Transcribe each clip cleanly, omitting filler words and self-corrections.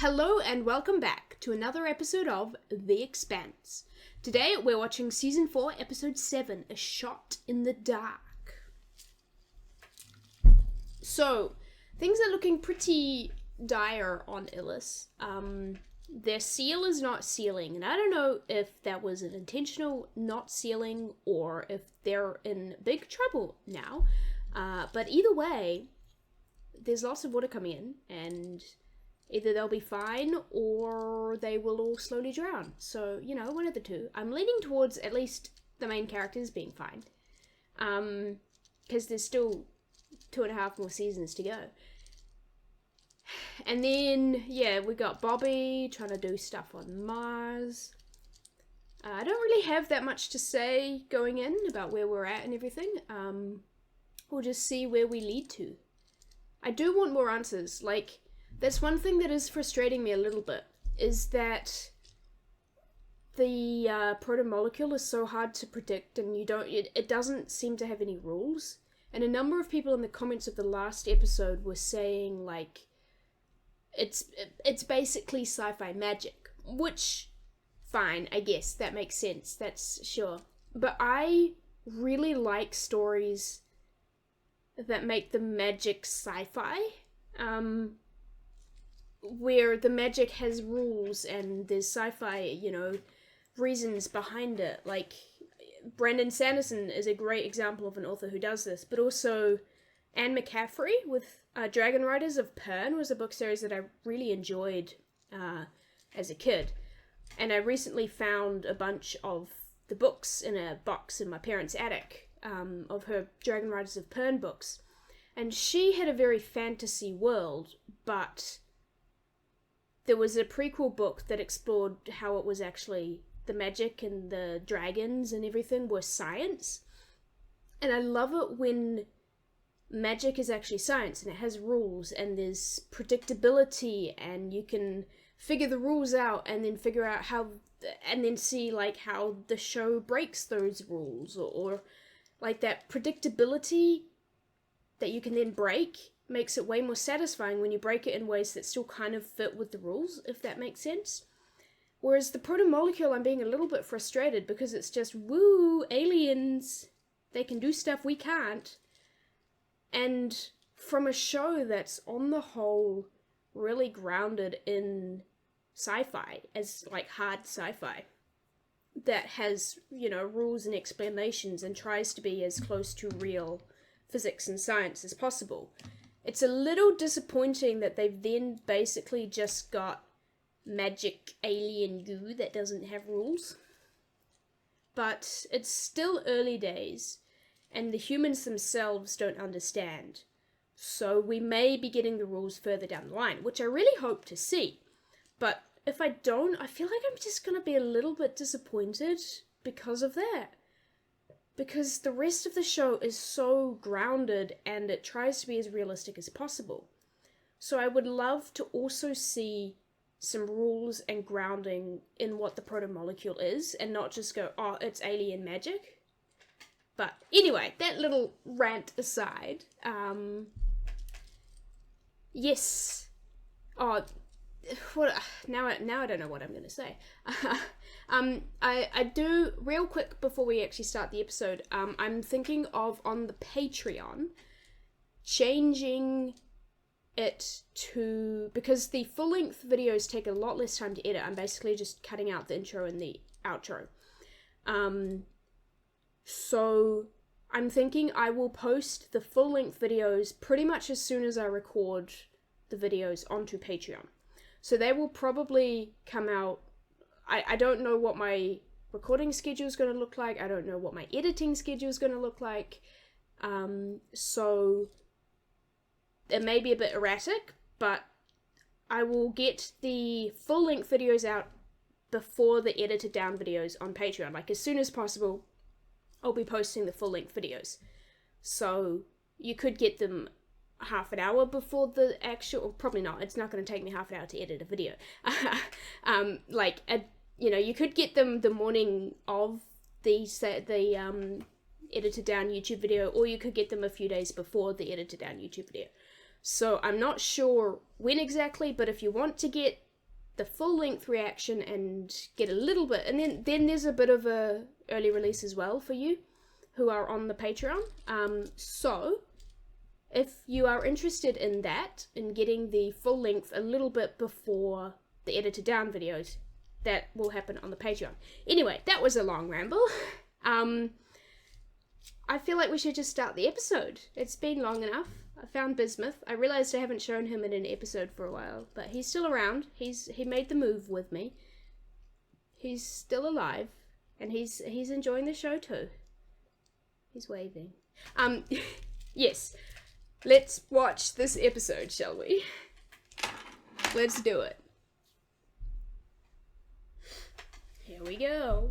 Hello and welcome back to another episode of The Expanse. Today we're watching Season 4, Episode 7, A Shot in the Dark. So, things are looking pretty dire on Ilus. Their seal is not sealing, and I don't know if that was an intentional not sealing or if they're in big trouble now. But either way, there's lots of water coming in, and either they'll be fine or they will all slowly drown. So, one of the two. I'm leaning towards at least the main characters being fine. Because there's still 2.5 more seasons to go. And then, we got Bobby trying to do stuff on Mars. I don't really have that much to say going in about where we're at and everything. We'll just see where we lead to. I do want more answers. That's one thing that is frustrating me a little bit, is that the proto-molecule is so hard to predict, and it doesn't seem to have any rules. And a number of people in the comments of the last episode were saying, it's basically sci-fi magic, which, fine, I guess, that makes sense, that's sure. But I really like stories that make the magic sci-fi, where the magic has rules and there's sci-fi, reasons behind it. Brandon Sanderson is a great example of an author who does this, but also Anne McCaffrey with Dragon Riders of Pern was a book series that I really enjoyed as a kid. And I recently found a bunch of the books in a box in my parents' attic of her Dragon Riders of Pern books. And she had a very fantasy world, but there was a prequel book that explored how it was actually the magic and the dragons and everything were science. And I love it when magic is actually science and it has rules and there's predictability and you can figure the rules out and then figure out how, and then see how the show breaks those rules or that predictability that you can then break makes it way more satisfying when you break it in ways that still kind of fit with the rules, if that makes sense. Whereas the proto-molecule, I'm being a little bit frustrated because it's just, woo, aliens, they can do stuff we can't. And from a show that's on the whole really grounded in sci-fi, as hard sci-fi, that has, rules and explanations and tries to be as close to real physics and science as possible. It's a little disappointing that they've then basically just got magic alien goo that doesn't have rules. But it's still early days, and the humans themselves don't understand. So we may be getting the rules further down the line, which I really hope to see. But if I don't, I feel like I'm just going to be a little bit disappointed because of that. Because the rest of the show is so grounded and it tries to be as realistic as possible. So I would love to also see some rules and grounding in what the proto-molecule is and not just go, oh, it's alien magic. But anyway, that little rant aside, yes. Oh, what? Now I don't know what I'm going to say. I do, real quick before we actually start the episode, I'm thinking of, on the Patreon, changing it to, because the full-length videos take a lot less time to edit. I'm basically just cutting out the intro and the outro. So I'm thinking I will post the full-length videos pretty much as soon as I record the videos onto Patreon. So they will probably come out, I don't know what my recording schedule is going to look like. I don't know what my editing schedule is going to look like. So it may be a bit erratic, but I will get the full-length videos out before the edited down videos on Patreon. As soon as possible, I'll be posting the full-length videos. So you could get them half an hour before the actual, or probably not, it's not going to take me half an hour to edit a video. You could get them the morning of the edited down YouTube video, or you could get them a few days before the edited down YouTube video. So I'm not sure when exactly, but if you want to get the full length reaction and get a little bit, and then there's a bit of a early release as well for you who are on the Patreon. So if you are interested in that, in getting the full length a little bit before the edited down videos, that will happen on the Patreon. Anyway, that was a long ramble. I feel like we should just start the episode. It's been long enough. I found Bismuth. I realized I haven't shown him in an episode for a while, but he's still around. He made the move with me. He's still alive, and he's enjoying the show too. He's waving. Yes. Let's watch this episode, shall we? Let's do it. Here we go.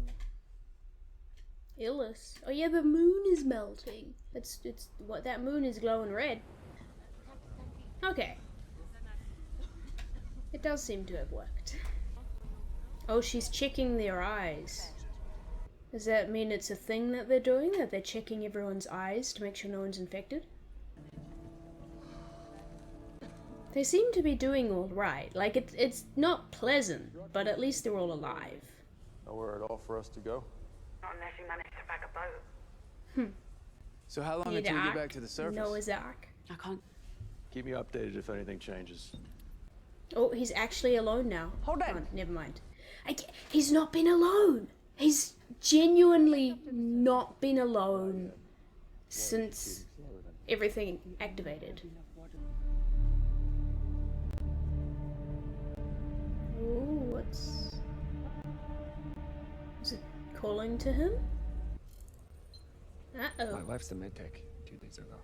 Ilus. Oh yeah, the moon is melting. It's what, that moon is glowing red. Okay. It does seem to have worked. Oh, she's checking their eyes. Does that mean it's a thing that they're doing? That they're checking everyone's eyes to make sure no one's infected? They seem to be doing all right. Like, it's not pleasant, but at least they're all alive. Nowhere at all for us to go? Not unless you manage to bag a boat. So how long until we get back to the surface? Noah's Ark. I can't. Keep me updated if anything changes. Oh, he's actually alone now. Hold on. Never mind. He's not been alone. He's genuinely not been alone since everything activated. Ooh, what's... Is it calling to him? Uh-oh. My wife's the medtech 2 days ago.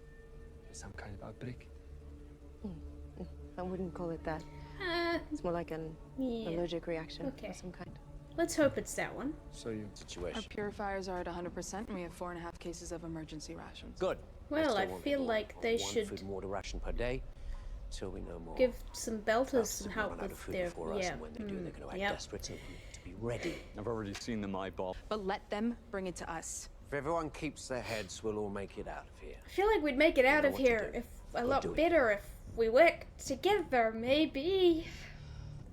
There's some kind of outbreak. I wouldn't call it that. It's more like an allergic reaction of some kind. Let's hope it's that one. So you... Our purifiers are at 100%, and we have 4.5 cases of emergency rations. Good. Well, I feel like they should one food water ration per day, till we know more. give some belters some help run out of with food their... before us, and when they do, they're going to act desperate and to be ready. I've already seen them eyeball. But let them bring it to us. If everyone keeps their heads, we'll all make it out of here. I feel like we'd make it out know of what to here do. if a Go lot do it. better if we worked together, maybe.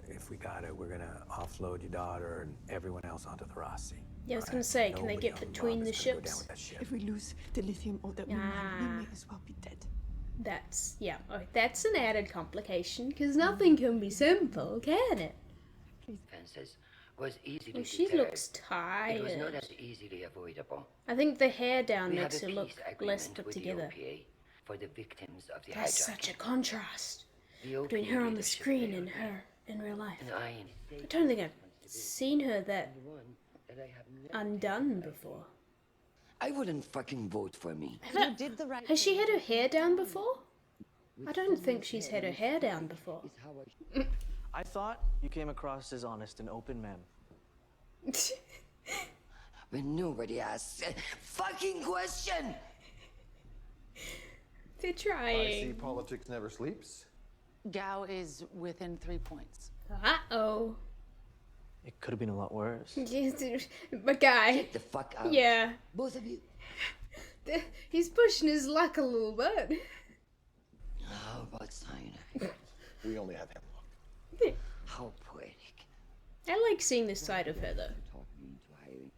If we got it, we're gonna offload your daughter and everyone else onto the Rossi. Yeah, I was gonna say, can they get between the ships? If we lose the lithium or that we may as well be dead. That's, yeah, that's an added complication, because nothing can be simple, can it? Expanses was easily Well, she deterred. looks It was not tired. as easily avoidable. I think the hair down We makes have her a look peace less agreement put with together. the OPA for the victims of the That's hijacking. such a contrast The between OPA her on the leadership screen failed and me, her in real life. and I I don't think I've seen her that one that I have never undone before. I wouldn't fucking vote for me. Has she had her hair down before? I don't think she's had her hair down before. I thought you came across as honest and open man. But nobody asks a fucking question. They're I see trying. politics never sleeps. Gao is within 3 points. Uh-oh. It could have been a lot worse. My guy. Get the fuck out. Yeah. Both of you. He's pushing his luck a little bit. How about cyanide? We only have hemlock. How poetic. I like seeing this side of her, though. Talk me into hiring.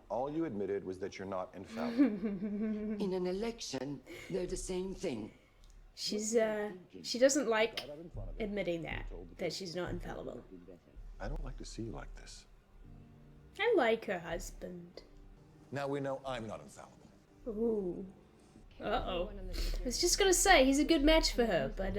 All you admitted was that you're not infallible. In an election, they're the same thing. She doesn't like admitting that she's not infallible. I don't like to see you like this. I like her husband. Now we know I'm not infallible. Ooh. Uh-oh. I was just gonna say, he's a good match for her, but,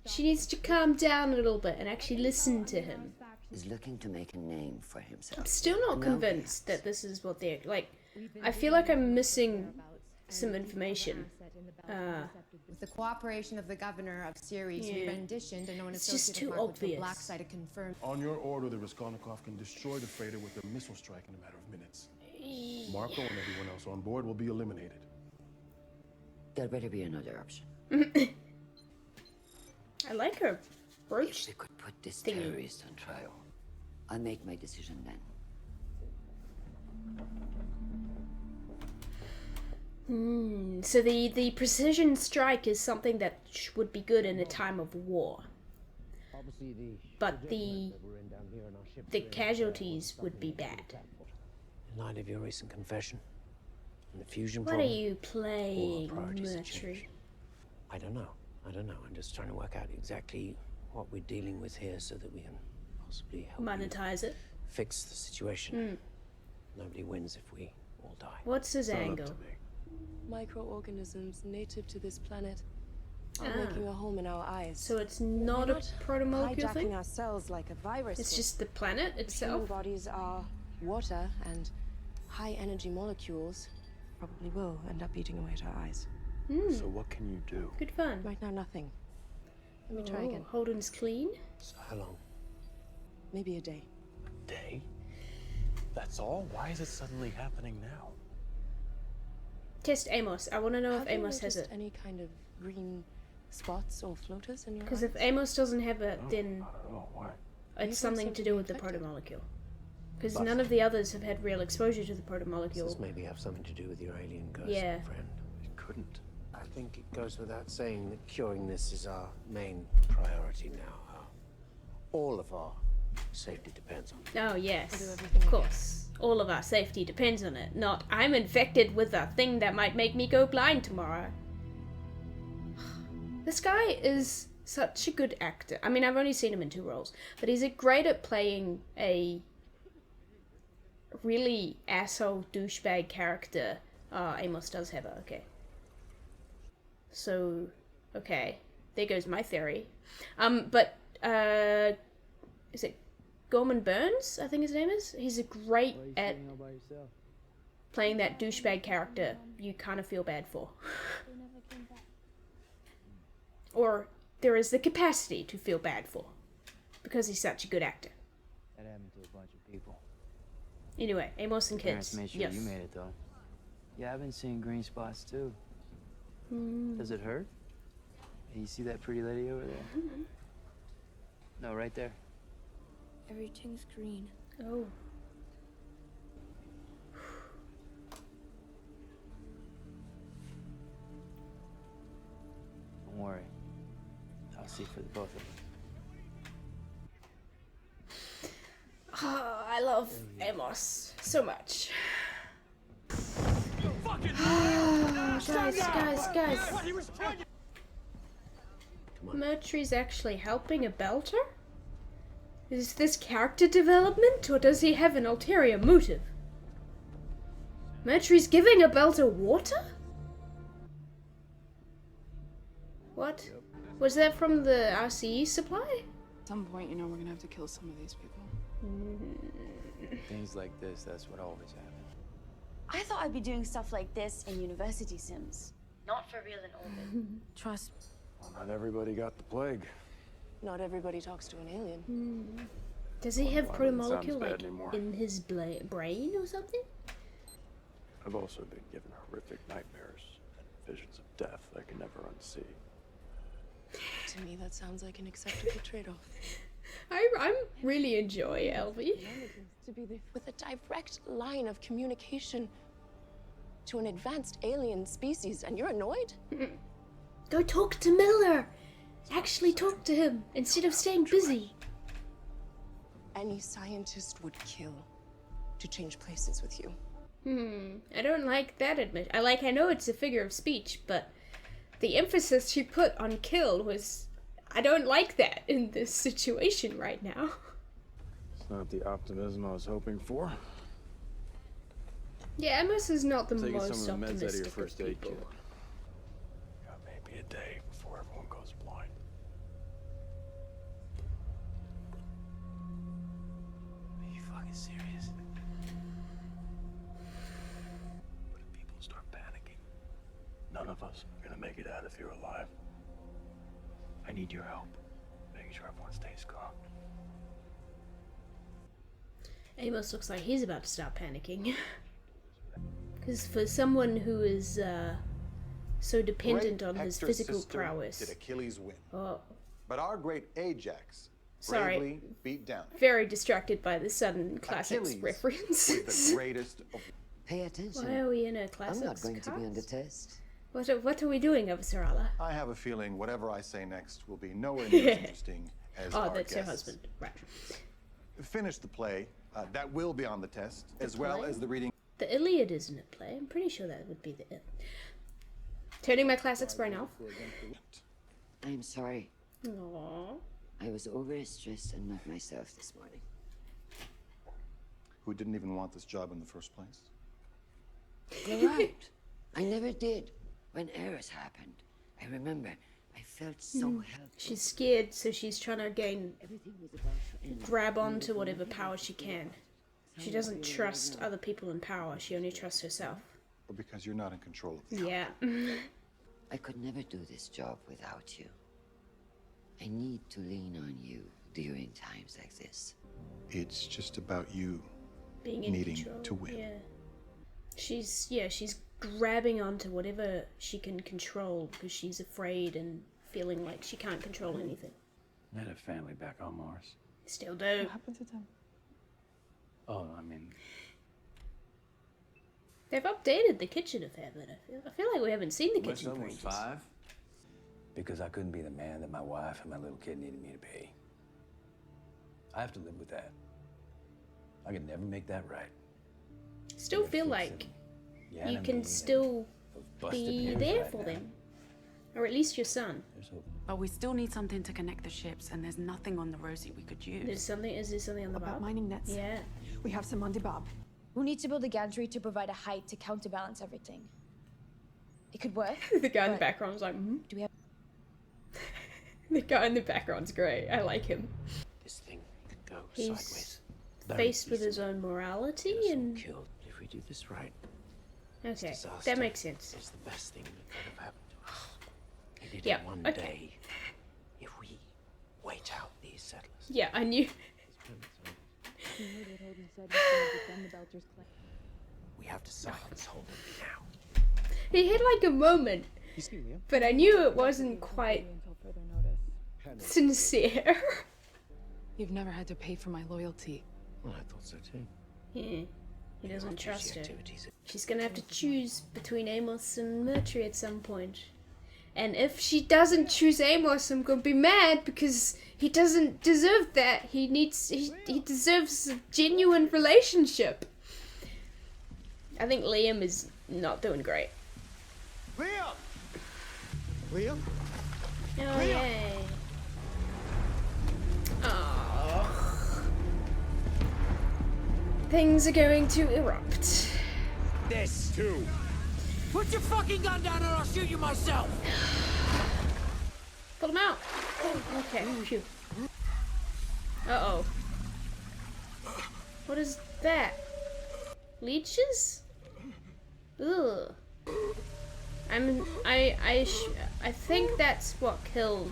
she needs to calm down a little bit and actually listen to him. Is looking to make a name for himself. I'm still not convinced that this is what they're, like, I feel like I'm missing some information. With the cooperation of the governor of Ceres, we renditioned a known It's just associate too of Mark with obvious. a black site confirmed. On your order, the Raskolnikov can destroy the freighter with a missile strike in a matter of minutes. Marco and everyone else on board will be eliminated. There better be another option. I like her brooch. If we could put this thingy. terrorist on trial, I'll make my decision then. So the precision strike is something that would be good in a time of war. but the casualties would be bad. In light of your recent confession and the fusion What are problem, you all our playing, priorities have Mercury? changed. I don't know. I'm just trying to work out exactly what we're dealing with here so that we can possibly help Monetize it. fix the situation. Nobody wins if we all die. What's his angle? Microorganisms native to this planet are making a home in our eyes. So it's not a protomolecule hijacking thing? our cells like a virus. It's just the planet itself? Human bodies are water, and high energy molecules probably will end up eating away at our eyes. So what can you do? Good fun. Right now, nothing. Let me try again. Holden's clean? So how long? Maybe a day. Day? That's all? Why is it suddenly happening now? Test Amos. I want to know if Amos has it. Any kind of green spots or floaters in your Because eyes? if Amos doesn't have it, then I don't know. Why? it's something to do with the protomolecule. Because none of the others have had real exposure to the Does protomolecule. this maybe have something to do with your alien ghost Yeah. friend? It couldn't. I think it goes without saying that curing this is our main priority now. All of our safety depends on it. Oh, yes. Of course. All of our safety depends on it. Not, I'm infected with a thing that might make me go blind tomorrow. This guy is such a good actor. I mean, I've only seen him in 2 roles, but he's great at playing a really asshole douchebag character. Oh, Amos does have it. Okay. So, okay. There goes my theory. Is it Gorman Burns, I think his name is? He's a great at playing that douchebag character you kind of feel bad for. Or there is the capacity to feel bad for. Because he's such a good actor. That happened to a bunch of people. Anyway, Amos and Parents kids. made sure Yes. you made it, though. Yeah, I've been seeing green spots, too. Does it hurt? Hey, you see that pretty lady over there? No, right there. Everything's green. Oh. Don't worry. I'll see for the both of us. Oh, I love Amos so much. Guys. Mercury's actually helping a belter? Is this character development, or does he have an ulterior motive? Mercury's giving a belter water? What? Was that from the RCE supply? At some point, you know, we're gonna have to kill some of these people. Things like this, that's what always happens. I thought I'd be doing stuff like this in university sims. Not for real in orbit. Trust. Well, not everybody got the plague. Not everybody talks to an alien. Does he have Well, it sounds protomolecule bad like anymore. in his brain or something? I've also been given horrific nightmares and visions of death I can never unsee. To me, that sounds like an acceptable trade-off. I'm really enjoy Elvie. To be with a direct line of communication to an advanced alien species, and you're annoyed? Go talk to Miller. Actually talk to him instead of staying busy. Any scientist would kill to change places with you. I don't like that admission. I know it's a figure of speech, but the emphasis she put on kill was, I don't like that in this situation right now. It's not the optimism I was hoping for. Yeah, Amos is not the Taking most some of the meds out of your optimistic of first aid people. kit. Got maybe a day before everyone goes blind. Are you fucking serious? But if people start panicking, none of us are gonna make it out if you're alive. I need your help, making sure everyone stays calm. Amos looks like he's about to start panicking. Because for someone who is so dependent Great on his Hector's physical sister prowess. Did Achilles win? Oh, But our great Ajax Sorry. bravely beat down. very distracted by the sudden classics Achilles references. was the greatest of. Pay attention. Why are we in a I'm classics not going to be cast? under test. What are we doing, Officer Allah? I have a feeling whatever I say next will be nowhere near as interesting as Oh, our that's her guests. husband. Right. Finish the play. That will be on the test, as well play? as the reading. The Iliad isn't a play. I'm pretty sure that would be the Turning my classics brain off. I'm sorry. Aww. I was overstressed and not myself this morning. Who didn't even want this job in the first place? You're right. I never did. When errors happened, I remember I felt so helpless. She's scared, so she's trying to gain, Everything was about to end. grab onto whatever power she can. She doesn't trust other people in power. She only trusts herself. Or because you're not in control of it. Yeah. I could never do this job without you. I need to lean on you during times like this. It's just about you Being in needing control. to win. Yeah. She's grabbing onto whatever she can control because she's afraid and feeling like she can't control anything. I had a family back on Mars. Still do. What happened to them? Oh, I mean, They've updated the kitchen a fair bit. I feel like we haven't seen the My kitchen son for was ages. 5 because I couldn't be the man that my wife and my little kid needed me to be. I have to live with that. I could never make that right. Still feel like you can still be there for them. Or at least your son. But we still need something to connect the ships, and there's nothing on the Rosie we could use. Is there something on the About Bob? mining nets. Yeah. We have some on the Bob. We'll need to build a gantry to provide a height to counterbalance everything. It could work. The guy in the background's like, hmm? Do we have... The guy in the background's great. I like him. This thing could go He's sideways. faced with his own morality and... Killed if we do this right. Okay, Disaster that makes sense. It's the best thing that could have happened to us. Maybe Yeah, one okay. day, if we wait out these settlers. Yeah, I knew. We have to silence Holden now. He had like a moment, but I knew it wasn't quite sincere. You've never had to pay for my loyalty. Well, I thought so too. Yeah, he doesn't trust her. Activities. She's gonna have to choose between Amos and Murtry at some point. And if she doesn't choose Amos, I'm gonna be mad because he doesn't deserve that. He deserves a genuine relationship. I think Liam is not doing great. Liam! Liam? Oh, yay. Oh. Things are going to erupt. This too. Put your fucking gun down or I'll shoot you myself. Pull him out. Okay, phew. Uh-oh. What is that? Leeches? Ugh. I think that's what killed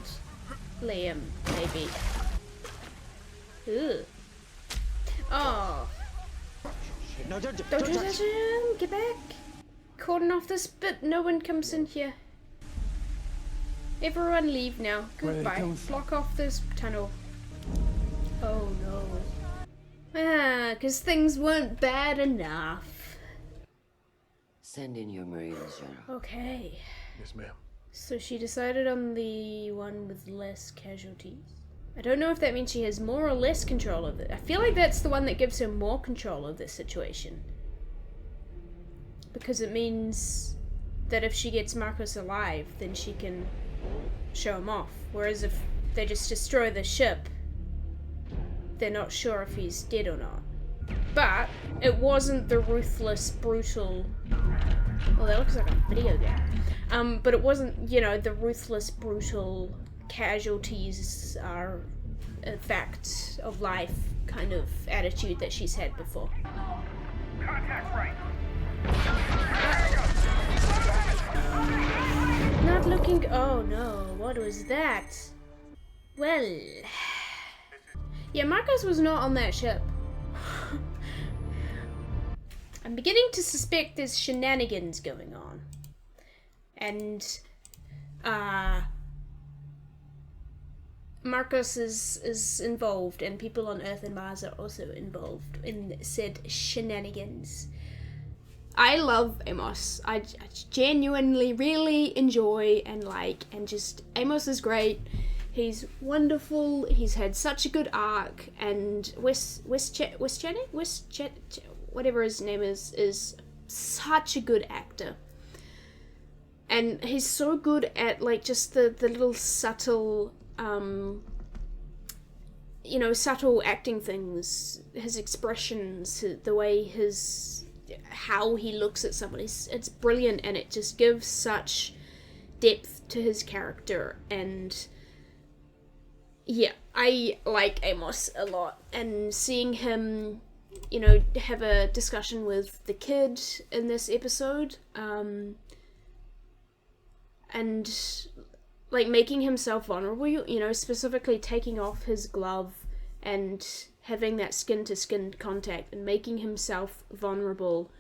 Liam, maybe. Ugh. Oh. No, don't touch him! Get back! Cordon off this bit. No one comes in here. Everyone leave now. Goodbye. Block off this tunnel. Oh no. Ah, because things weren't bad enough. Send in your Marines, General. Okay. Yes, ma'am. So she decided on the one with less casualties. I don't know if that means she has more or less control of it. I feel like that's the one that gives her more control of this situation. Because it means that if she gets Marcos alive, then she can show him off. Whereas if they just destroy the ship, they're not sure if he's dead or not. But it wasn't the ruthless, brutal... Well, that looks like a video game. But it wasn't, you know, the ruthless, brutal casualties are a fact of life kind of attitude that she's had before. Contact right. Not looking... Oh no, what was that? Well... Yeah, Marcos was not on that ship. I'm beginning to suspect there's shenanigans going on. And, Marcos is involved, and people on Earth and Mars are also involved in said shenanigans. I love Amos. I genuinely really enjoy and like, and just, Amos is great. He's wonderful. He's had such a good arc, and whatever his name is such a good actor. And he's so good at like just the little subtle subtle acting things, his expressions, the way how he looks at someone. It's brilliant, and it just gives such depth to his character. And yeah, I like Amos a lot, and seeing him, have a discussion with the kid in this episode, and like making himself vulnerable, specifically taking off his glove and having that skin-to-skin contact and making himself vulnerable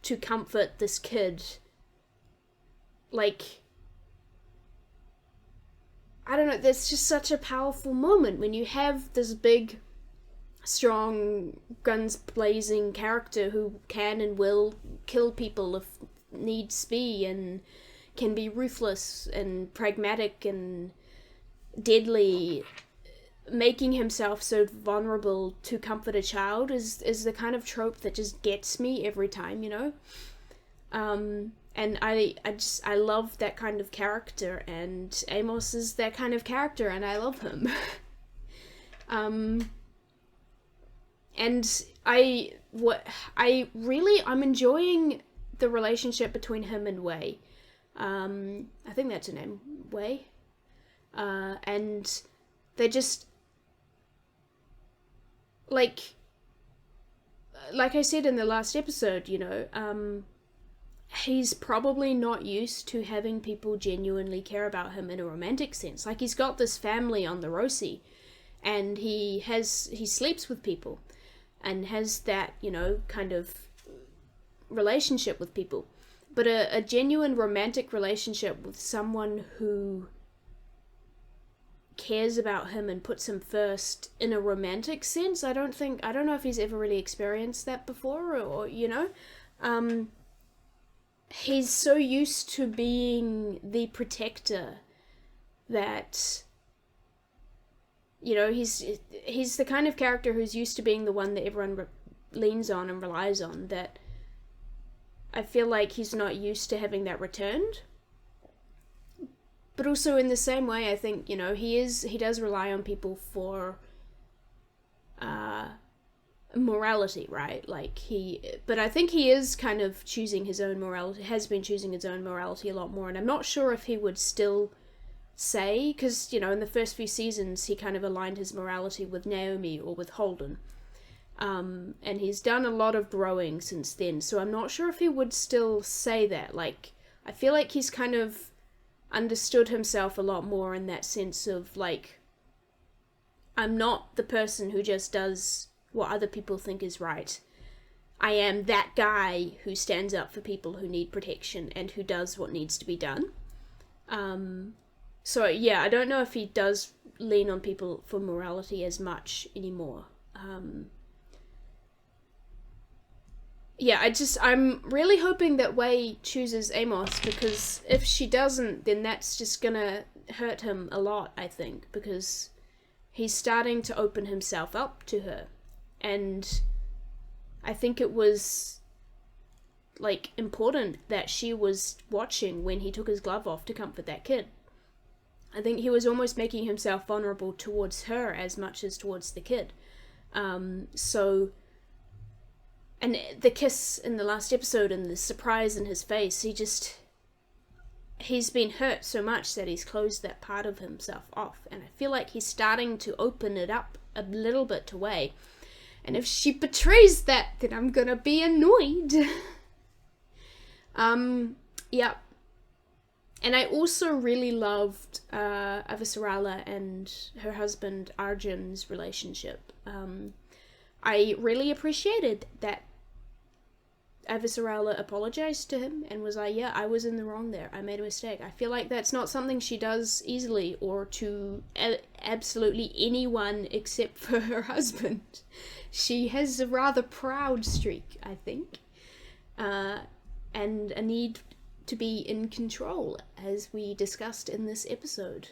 to comfort this kid. Like, I don't know, that's just such a powerful moment when you have this big, strong, guns blazing character who can and will kill people if needs be, and can be ruthless and pragmatic and deadly. Making himself so vulnerable to comfort a child is the kind of trope that just gets me every time, and I love that kind of character, and Amos is that kind of character, and I love him. And I'm enjoying the relationship between him and Wei. I think that's her name, Wei. And they just, like I said in the last episode, he's probably not used to having people genuinely care about him in a romantic sense. Like, he's got this family on the Roci, and he sleeps with people and has that, kind of relationship with people. But a genuine romantic relationship with someone who cares about him and puts him first in a romantic sense, I don't know if he's ever really experienced that before, or he's so used to being the protector that, he's the kind of character who's used to being the one that everyone leans on and relies on, that I feel like he's not used to having that returned. But also in the same way, I think, he does rely on people for morality, right? But I think he is kind of choosing his own morality, has been choosing his own morality a lot more, and I'm not sure if he would still say, because, in the first few seasons, he kind of aligned his morality with Naomi or with Holden. And he's done a lot of growing since then, so I'm not sure if he would still say that. Like, I feel like he's kind of understood himself a lot more in that sense of, like, I'm not the person who just does what other people think is right. I am that guy who stands up for people who need protection and who does what needs to be done. So yeah, I don't know if he does lean on people for morality as much anymore. Yeah, I'm really hoping that Wei chooses Amos, because if she doesn't, then that's just gonna hurt him a lot, I think, because he's starting to open himself up to her. And I think it was, like, important that she was watching when he took his glove off to comfort that kid. I think he was almost making himself vulnerable towards her as much as towards the kid. And the kiss in the last episode and the surprise in his face, he's been hurt so much that he's closed that part of himself off. And I feel like he's starting to open it up a little bit to Wei. And if she betrays that, then I'm gonna be annoyed. Yeah. And I also really loved Avasarala and her husband Arjun's relationship. I really appreciated that Avasarala apologized to him and was like, yeah, I was in the wrong there. I made a mistake. I feel like that's not something she does easily, or to absolutely anyone except for her husband. She has a rather proud streak, I think, and a need to be in control, as we discussed in this episode.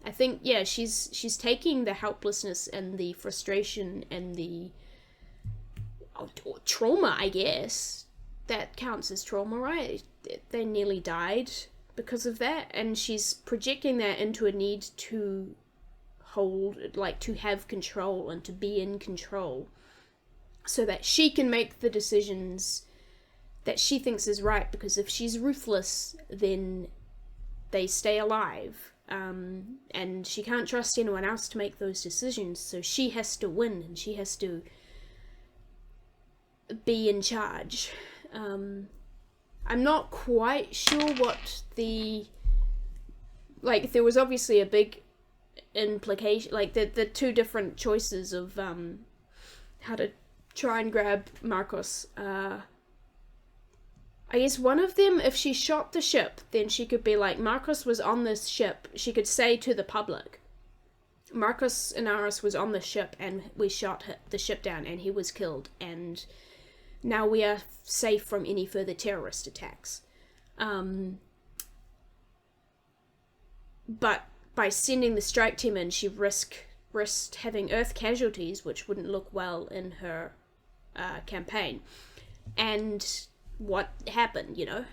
I think, yeah, she's taking the helplessness and the frustration and the trauma, I guess. That counts as trauma, right? They nearly died because of that, and she's projecting that into a need to hold, like, to have control and to be in control, so that she can make the decisions that she thinks is right, because if she's ruthless, then they stay alive, and she can't trust anyone else to make those decisions, so she has to win, and she has to be in charge. I'm not quite sure what the, like, there was obviously a big implication, like the two different choices of how to try and grab Marcos. I guess one of them, if she shot the ship, then she could be like, Marcos was on this ship. She could say to the public, Marcos Inaros was on the ship and we shot the ship down and he was killed, and now we are safe from any further terrorist attacks. But by sending the strike team in, she risked having Earth casualties, which wouldn't look well in her campaign. And what happened, you know?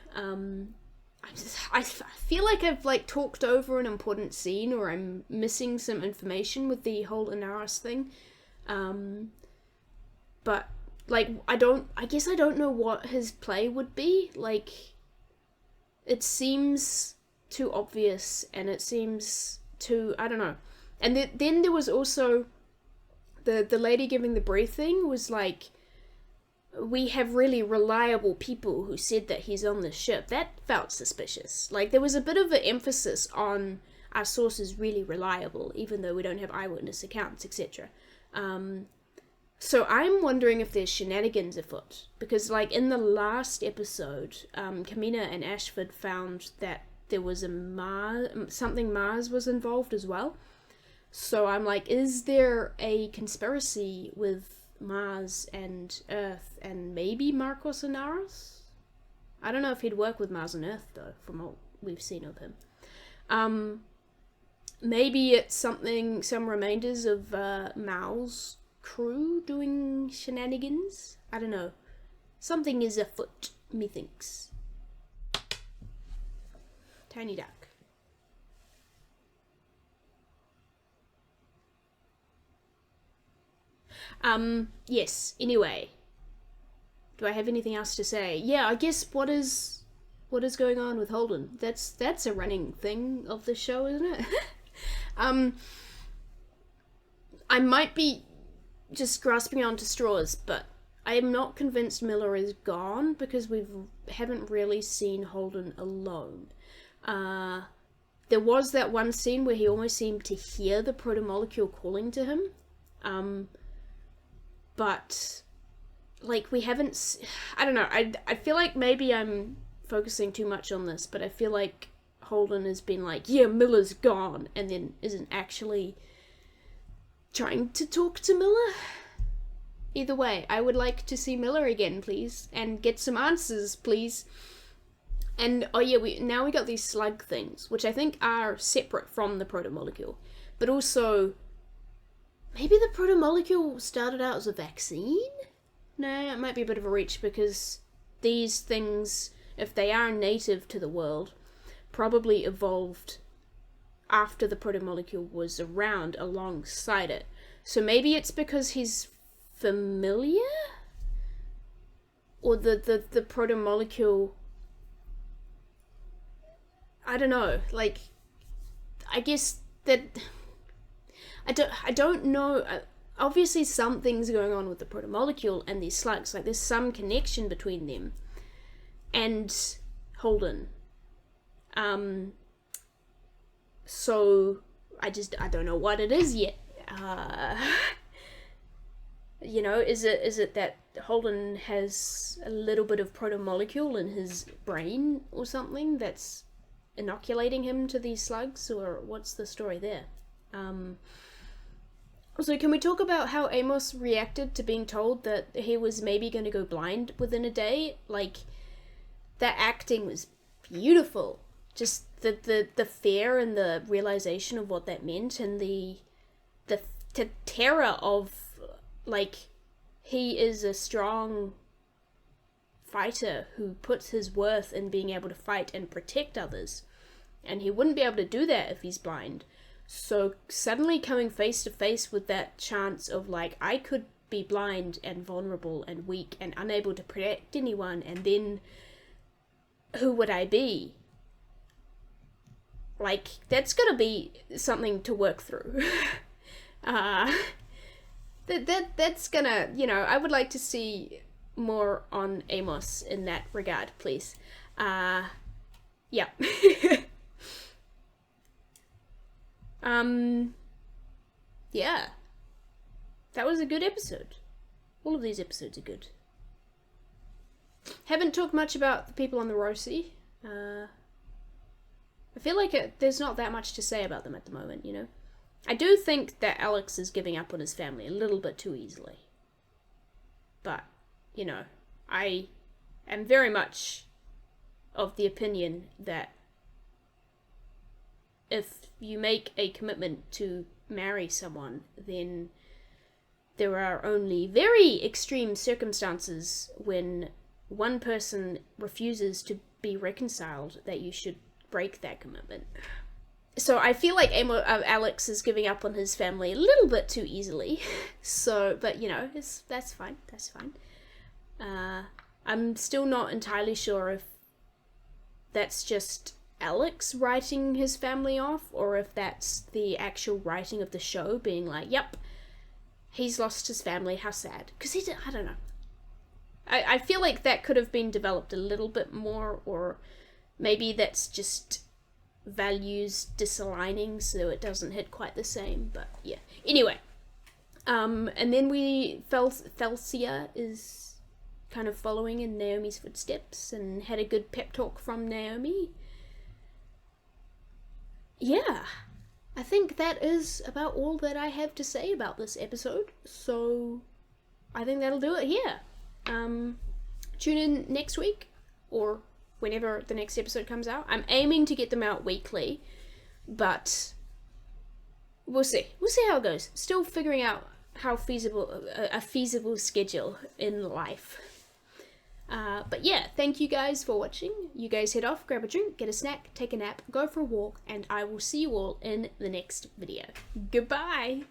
I feel like I've, like, talked over an important scene, or I'm missing some information with the whole Inaros thing. But, like, I guess I don't know what his play would be. Like, it seems too obvious, and it seems too, I don't know. And then there was also the lady giving the briefing was like, we have really reliable people who said that he's on the ship. That felt suspicious. Like, there was a bit of an emphasis on our source is really reliable, even though we don't have eyewitness accounts, etc. So I'm wondering if there's shenanigans afoot, because, like, in the last episode, Kamina and Ashford found that there was something Mars was involved as well. So I'm like, is there a conspiracy with Mars and Earth and maybe Marcos Inaros? I don't know if he'd work with Mars and Earth, though, from what we've seen of him. Maybe it's some remainders of Mao's crew doing shenanigans? I don't know. Something is afoot, methinks. Tiny duck. Yes, anyway. Do I have anything else to say? Yeah, I guess what is going on with Holden? That's a running thing of the show, isn't it? I might be just grasping onto straws, but I am not convinced Miller is gone, because we haven't really seen Holden alone. There was that one scene where he almost seemed to hear the protomolecule calling to him. But, like, we haven't... I don't know, I feel like maybe I'm focusing too much on this, but I feel like Holden has been like, yeah, Miller's gone, and then isn't actually trying to talk to Miller. Either way, I would like to see Miller again, please, and get some answers, please. And, oh yeah, now we got these slug things, which I think are separate from the protomolecule, but also... maybe the protomolecule started out as a vaccine? No, it might be a bit of a reach, because these things, if they are native to the world, probably evolved after the protomolecule was around alongside it. So maybe it's because he's familiar? Or the protomolecule... I don't know, like, I guess that... I don't know, obviously something's going on with the protomolecule and these slugs, like there's some connection between them and Holden. So I don't know what it is yet. You know, is it that Holden has a little bit of protomolecule in his brain or something that's inoculating him to these slugs, or what's the story there? Also, can we talk about how Amos reacted to being told that he was maybe going to go blind within a day? Like, that acting was beautiful. Just the fear and the realization of what that meant, and the terror of, like, he is a strong fighter who puts his worth in being able to fight and protect others, and he wouldn't be able to do that if he's blind. So suddenly coming face to face with that chance of, like, I could be blind and vulnerable and weak and unable to protect anyone, and then who would I be? Like, that's gonna be something to work through. That's gonna, you know, I would like to see more on Amos in that regard, please. Yeah. Yeah. That was a good episode. All of these episodes are good. Haven't talked much about the people on the Rosie. I feel like there's not that much to say about them at the moment, you know? I do think that Alex is giving up on his family a little bit too easily. But, you know, I am very much of the opinion that if you make a commitment to marry someone, then there are only very extreme circumstances when one person refuses to be reconciled that you should break that commitment. So I feel like Alex is giving up on his family a little bit too easily. So, but you know, that's fine. That's fine. I'm still not entirely sure if that's just Alex writing his family off, or if that's the actual writing of the show being like, yep, he's lost his family, how sad. Because I don't know. I feel like that could have been developed a little bit more, or maybe that's just values disaligning so it doesn't hit quite the same, but yeah. Anyway, and then Felsia is kind of following in Naomi's footsteps and had a good pep talk from Naomi. Yeah, I think that is about all that I have to say about this episode, so I think that'll do it here. Tune in next week, or whenever the next episode comes out. I'm aiming to get them out weekly, but we'll see. We'll see how it goes. Still figuring out how feasible a feasible schedule in life. But yeah, thank you guys for watching. You guys head off, grab a drink, get a snack, take a nap, go for a walk, and I will see you all in the next video. Goodbye!